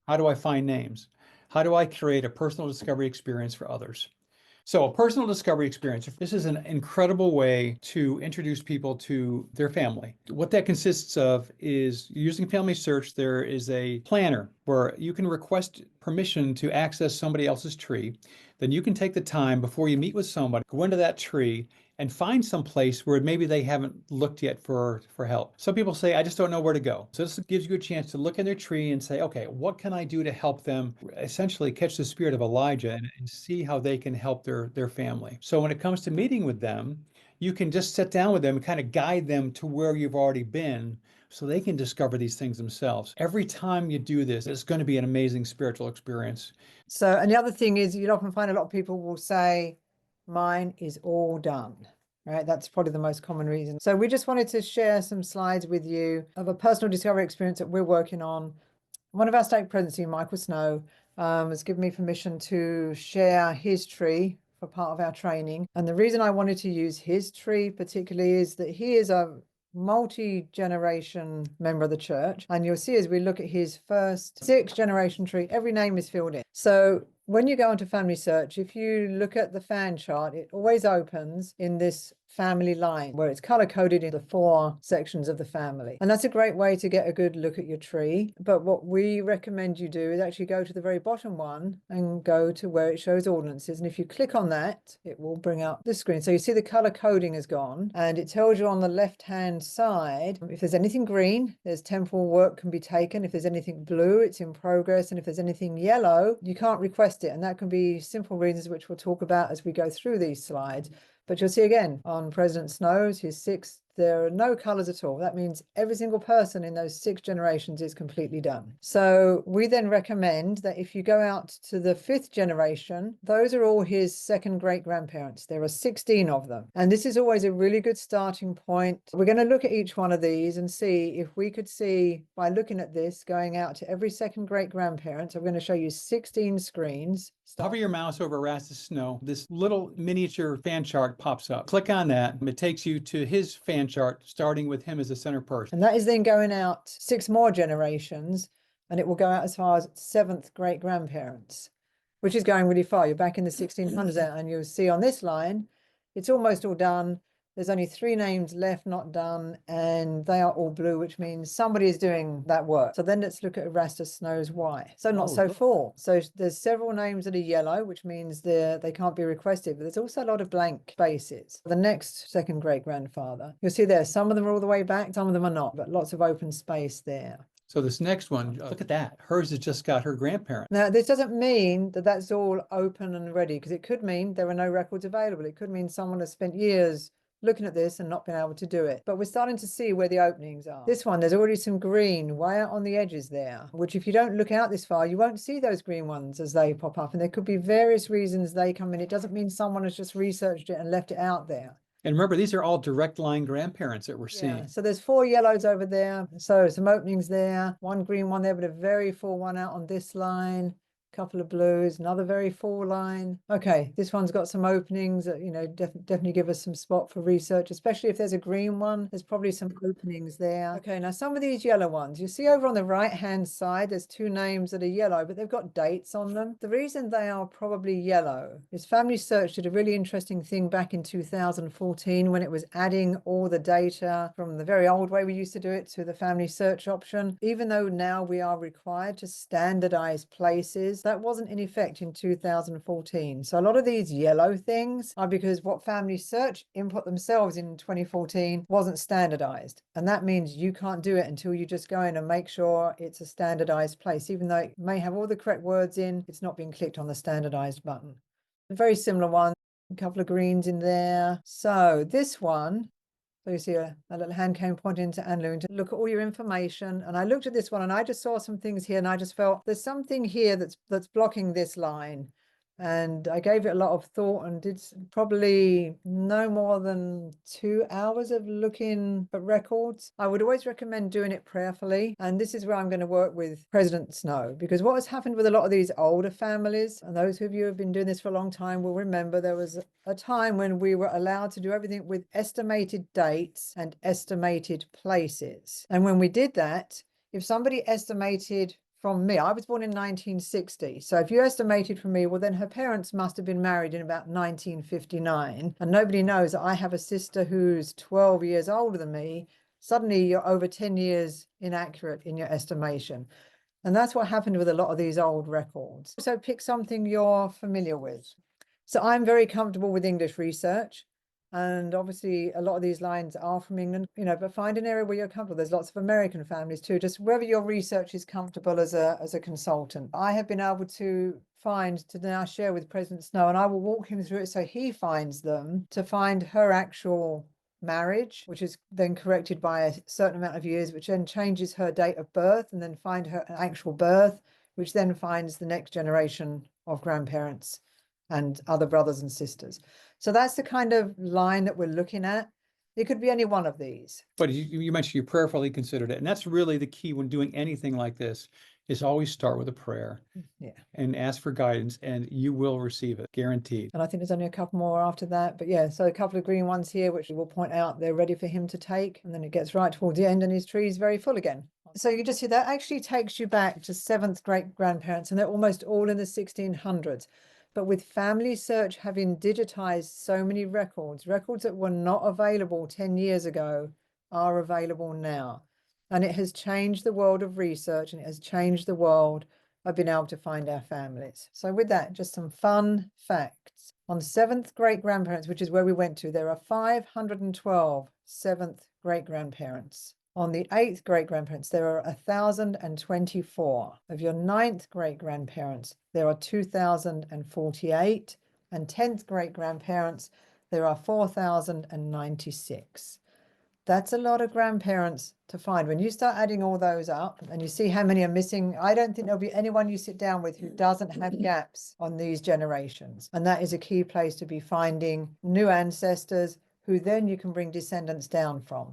How do I find names? How do I create a personal discovery experience for others? So a personal discovery experience, this is an incredible way to introduce people to their family. What that consists of is using FamilySearch, there is a planner where you can request permission to access somebody else's tree. Then you can take the time before you meet with somebody, go into that tree and find some place where maybe they haven't looked yet for help. Some people say, I just don't know where to go. So this gives you a chance to look in their tree and say, okay, what can I do to help them essentially catch the spirit of Elijah and see how they can help their family. So when it comes to meeting with them, you can just sit down with them and kind of guide them to where you've already been so they can discover these things themselves. Every time you do this, it's going to be an amazing spiritual experience. So, and the other thing is you'll often find a lot of people will say, mine is all done, right? That's probably the most common reason. So we just wanted to share some slides with you of a personal discovery experience that we're working on. One of our stake presidents, Michael Snow, has given me permission to share his tree for part of our training. And the reason I wanted to use his tree particularly is that he is a multi-generation member of the church. And you'll see as we look at his first 6-generation tree, every name is filled in. So when you go onto FamilySearch, if you look at the fan chart, it always opens in this family line where it's color coded in the 4 sections of the family. And that's a great way to get a good look at your tree. But what we recommend you do is actually go to the very bottom one and go to where it shows ordinances. And if you click on that, it will bring up the screen. So you see the color coding is gone and it tells you on the left-hand side, if there's anything green, there's temporal work can be taken. If there's anything blue, it's in progress. And if there's anything yellow, you can't request it. And that can be simple reasons, which we'll talk about as we go through these slides. But you'll see again on President Snow's, his 6th, there are no colors at all. That means every single person in those 6 generations is completely done. So we then recommend that if you go out to the 5th generation, those are all his 2nd great-grandparents. There are 16 of them. And this is always a really good starting point. We're going to look at each one of these and see if we could see, by looking at this, going out to every 2nd great-grandparent. So we're going to show you 16 screens. Hover your mouse over Erastus Snow. This little miniature fan chart pops up. Click on that. It takes you to his fan chart, starting with him as the center person. And that is then going out 6 more generations, and it will go out as far as 7th great-grandparents, which is going really far. You're back in the 1600s, and you'll see on this line, it's almost all done. There's only 3 names left not done, and they are all blue, which means somebody is doing that work. So then let's look at Erastus Snow's Y. So not so full. So there's several names that are yellow, which means they can't be requested, but there's also a lot of blank spaces. The next 2nd great-grandfather, you'll see there, some of them are all the way back, some of them are not, but lots of open space there. So this next one, look at that. Hers has just got her grandparent. Now, this doesn't mean that that's all open and ready, because it could mean there are no records available. It could mean someone has spent years looking at this and not been able to do it. But we're starting to see where the openings are. This one, there's already some green way out on the edges there, which if you don't look out this far, you won't see those green ones as they pop up. And there could be various reasons they come in. It doesn't mean someone has just researched it and left it out there. And remember, these are all direct line grandparents that we're seeing. So there's 4 yellows over there. So some openings there, 1 green one there, but a very full one out on this line. Couple of blues, another very full line. Okay, this one's got some openings that, you know, definitely give us some spot for research, especially if there's a green one. There's probably some openings there. Okay, now some of these yellow ones, you see over on the right-hand side, there's 2 names that are yellow, but they've got dates on them. The reason they are probably yellow is FamilySearch did a really interesting thing back in 2014 when it was adding all the data from the very old way we used to do it to the FamilySearch option. Even though now we are required to standardize places, that wasn't in effect in 2014. So a lot of these yellow things are because what FamilySearch input themselves in 2014 wasn't standardized. And that means you can't do it until you just go in and make sure it's a standardized place. Even though it may have all the correct words in, it's not being clicked on the standardized button. A very similar one, a couple of greens in there. So this one, so you see a little hand came pointing to Anne Lewin to look at all your information. And I looked at this one and I just saw some things here and I just felt there's something here that's blocking this line. And I gave it a lot of thought and did probably no more than 2 hours of looking at records. I would always recommend doing it prayerfully. And this is where I'm going to work with President Snow, because what has happened with a lot of these older families, and those of you who have been doing this for a long time will remember there was a time when we were allowed to do everything with estimated dates and estimated places. And when we did that, if somebody estimated from me. I was born in 1960. So if you estimated from me, well, then her parents must have been married in about 1959. And nobody knows that I have a sister who's 12 years older than me. Suddenly you're over 10 years inaccurate in your estimation. And that's what happened with a lot of these old records. So pick something you're familiar with. So I'm very comfortable with English research. And obviously a lot of these lines are from England, but find an area where you're comfortable. There's lots of American families too, just wherever your research is comfortable as a consultant. I have been able to now share with President Snow, and I will walk him through it so he finds them, to find her actual marriage, which is then corrected by a certain amount of years, which then changes her date of birth, and then find her actual birth, which then finds the next generation of grandparents and other brothers and sisters. So that's the kind of line that we're looking at. It could be any one of these. But you mentioned you prayerfully considered it. And that's really the key when doing anything like this, is always start with a prayer. Yeah. And ask for guidance, and you will receive it, guaranteed. And I think there's only a couple more after that. But yeah, so a couple of green ones here, which we'll point out they're ready for him to take. And then it gets right towards the end and his tree is very full again. So you just see that actually takes you back to 7th great grandparents, and they're almost all in the 1600s. But with FamilySearch having digitized so many records that were not available 10 years ago are available now. And it has changed the world of research, and it has changed the world of being able to find our families. So with that, just some fun facts. On 7th great grandparents, which is where we went to, there are 512 7th great grandparents. On the 8th great grandparents, there are 1,024. Of your 9th great grandparents, there are 2,048. And 10th great grandparents, there are 4,096. That's a lot of grandparents to find. When you start adding all those up and you see how many are missing, I don't think there'll be anyone you sit down with who doesn't have gaps on these generations. And that is a key place to be finding new ancestors who then you can bring descendants down from.